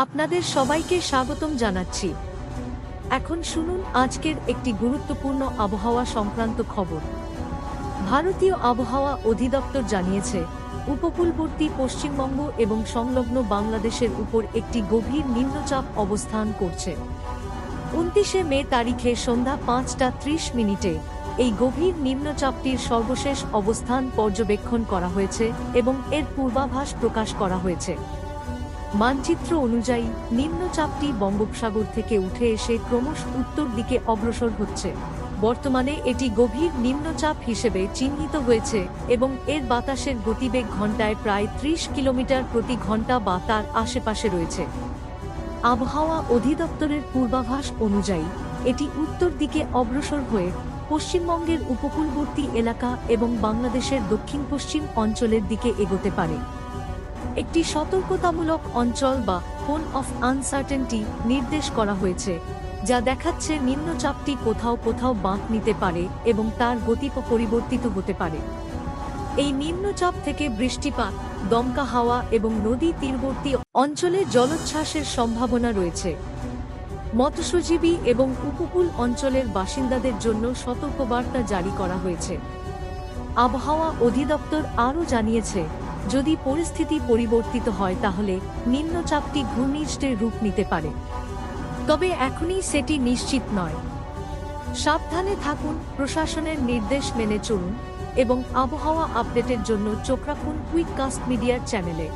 আপনাদের সবাইকে স্বাগতম জানাচ্ছি। এখন শুনুন আজকের একটি গুরুত্বপূর্ণ আবহাওয়া সংক্রান্ত খবর। ভারতীয় আবহাওয়া অধিদপ্তর জানিয়েছে, উপকূলবর্তী পশ্চিমবঙ্গ এবং সংলগ্ন বাংলাদেশের উপর একটি গভীর নিম্নচাপ অবস্থান করছে। 29 মে তারিখে সন্ধ্যা 5:30 এই গভীর নিম্নচাপটির সর্বশেষ অবস্থান পর্যবেক্ষণ করা হয়েছে এবং এর পূর্বাভাস প্রকাশ করা হয়েছে। মানচিত্র অনুযায়ী নিম্নচাপটি বঙ্গোপসাগর থেকে উঠে এসে ক্রমশ উত্তর দিকে অগ্রসর হচ্ছে। বর্তমানে এটি গভীর নিম্নচাপ হিসেবে চিহ্নিত হয়েছে এবং এর বাতাসের গতিবেগ ঘন্টায় প্রায় 30 কিলোমিটার প্রতি ঘন্টা বা তার আশেপাশে রয়েছে। আবহাওয়া অধিদপ্তরের পূর্বাভাস অনুযায়ী এটি উত্তর দিকে অগ্রসর হয়ে পশ্চিমবঙ্গের উপকূলবর্তী এলাকা এবং বাংলাদেশের দক্ষিণ পশ্চিম অঞ্চলের দিকে এগোতে পারে। একটি সতর্কতামূলক অঞ্চল বা কোন অফ আনসার্টেনটি নির্দেশ করা হয়েছে, যা দেখাচ্ছে নিম্নচাপটি কোথাও কোথাও বাঁক নিতে পারে এবং তার গতি পরিবর্তিত হতে পারে। এই নিম্নচাপ থেকে বৃষ্টিপাত, দমকা হাওয়া এবং নদী তীরবর্তী অঞ্চলে জলোচ্ছ্বাসের সম্ভাবনা রয়েছে। মৎস্যজীবী এবং উপকূল অঞ্চলের বাসিন্দাদের জন্য সতর্কবার্তা জারি করা হয়েছে। আবহাওয়া অধিদপ্তর আরও জানিয়েছে, যদি পরিস্থিতি পরিবর্তিত হয় তাহলে নিম্নচাপটি ঘূর্ণিঝড়ের রূপ নিতে পারে, তবে এখনই সেটি নিশ্চিত নয়। সাবধানে থাকুন, প্রশাসনের নির্দেশ মেনে চলুন এবং আবহাওয়া আপডেটের জন্য চোখ রাখুন কুইককাস্ট মিডিয়ার চ্যানেলে।